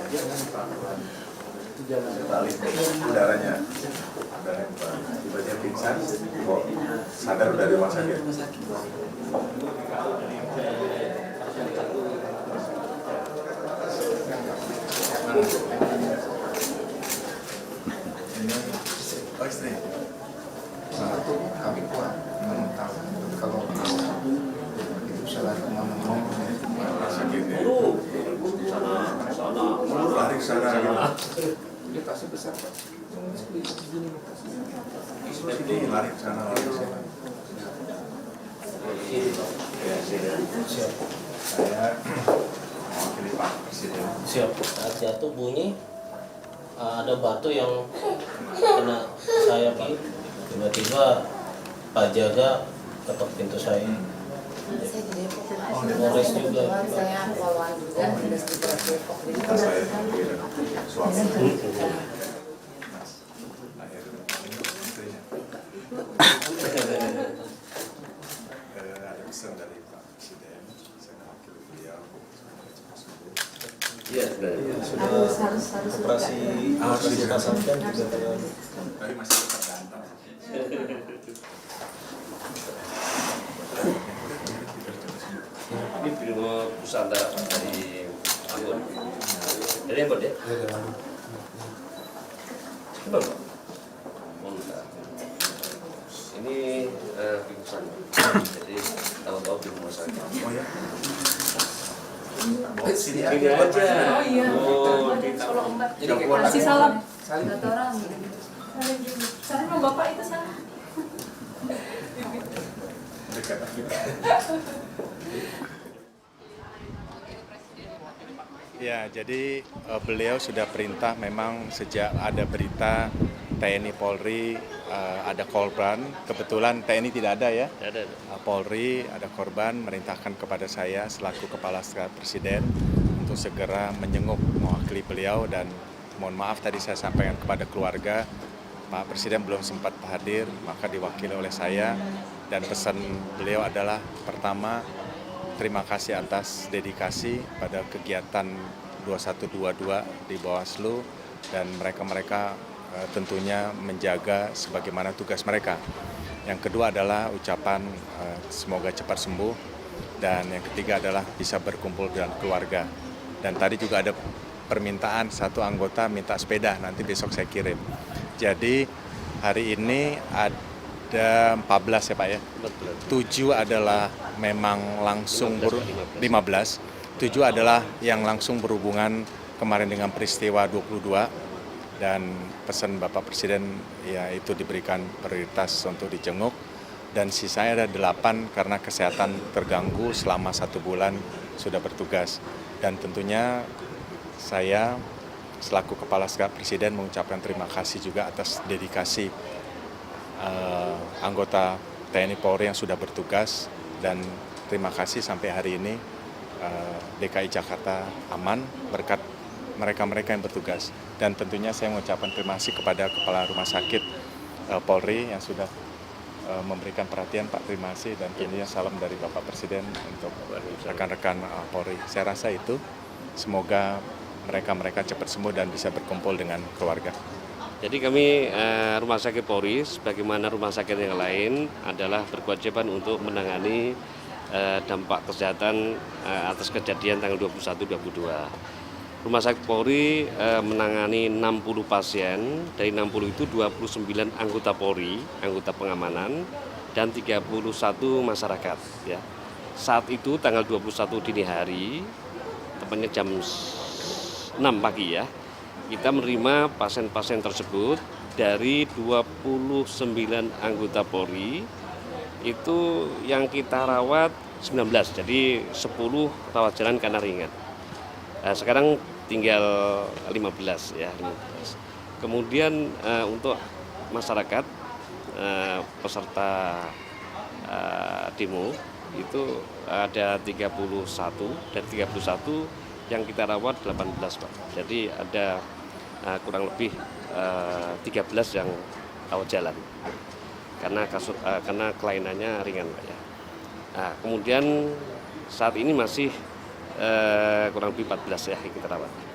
Tali udaranya tiba-tiba pingsan, kok sadar udah di rumah sakit. Oh istri. Kami kuat menentang kalau itu salah kemana-mana Sakit ya. Lari ke sana gitu. dia kasih besar Pak. Ini lari ke sana lari ke sana. Saya mewakili Pak Presiden. Siap. Saat jatuh bunyi ada batu yang kena saya Pak. Tiba-tiba Pak Jaga ketok pintu saya. Saya di Depok. Polres juga. Saya poluan juga di Depok. Kita saya suami. Ada pesan dari Pak Presiden, saya mewakili beliau. Iya, Harus operasi dipasangkan juga. Tapi masih tetap ganteng. Ini Brimo Pusantara dari Ambon. Dari Ambon ya? Coba Pak. Mantap. Ini pingsan. Jadi tahu-tahu di rumah sakit. Oh ya? Sini Ini aja. Oh iya. Oh, Jadi kasih salam. Satu orang. Salam sama Bapak itu salam. Dekat. Ya, jadi beliau sudah perintah memang sejak ada berita TNI Polri ada korban. Kebetulan TNI tidak ada ya. ada. Polri ada korban merintahkan kepada saya selaku Kepala Staf Presiden untuk segera menjenguk mewakili beliau dan mohon maaf tadi saya sampaikan kepada keluarga Pak Presiden belum sempat hadir maka diwakili oleh saya dan pesan beliau adalah pertama terima kasih atas dedikasi pada kegiatan 2122 di Bawaslu dan mereka-mereka tentunya menjaga sebagaimana tugas mereka. Yang kedua adalah ucapan semoga cepat sembuh dan yang ketiga adalah bisa berkumpul dengan keluarga. Dan tadi juga ada permintaan satu anggota minta sepeda, nanti besok saya kirim. Jadi hari ini ada 14 ya Pak ya? Betul. 7 adalah memang langsung 15. 7 adalah yang langsung berhubungan kemarin dengan peristiwa 22 dan pesan Bapak Presiden yaitu diberikan prioritas untuk dijenguk dan sisanya ada 8 karena kesehatan terganggu selama 1 bulan sudah bertugas dan tentunya saya selaku Kepala Staf Presiden mengucapkan terima kasih juga atas dedikasi anggota TNI Polri yang sudah bertugas dan terima kasih sampai hari ini DKI Jakarta aman berkat mereka-mereka yang bertugas dan tentunya saya mengucapkan terima kasih kepada Kepala Rumah Sakit Polri yang sudah memberikan perhatian Pak, terima kasih dan tentunya salam dari Bapak Presiden untuk rekan-rekan Polri. Saya rasa itu semoga mereka cepat sembuh dan bisa berkumpul dengan keluarga. Jadi kami Rumah Sakit Polri, sebagaimana rumah sakit yang lain, adalah berkewajiban untuk menangani dampak kesehatan atas kejadian tanggal 21-22. Rumah Sakit Polri menangani 60 pasien, dari 60 itu 29 anggota Polri, anggota pengamanan, dan 31 masyarakat. Ya. Saat itu tanggal 21 dini hari, tepatnya jam 6 pagi ya, kita menerima pasien-pasien tersebut dari 29 anggota Polri, itu yang kita rawat 19, jadi 10 rawat jalan karena ringan. Sekarang tinggal 15 ya, 15. Kemudian untuk masyarakat peserta demo itu ada 31 dan 31 yang kita rawat 18 Pak. Jadi ada kurang lebih 13 yang rawat jalan karena kelainannya ringan Pak ya. Nah, kemudian saat ini masih kurang lebih 14 ya yang kita rawat.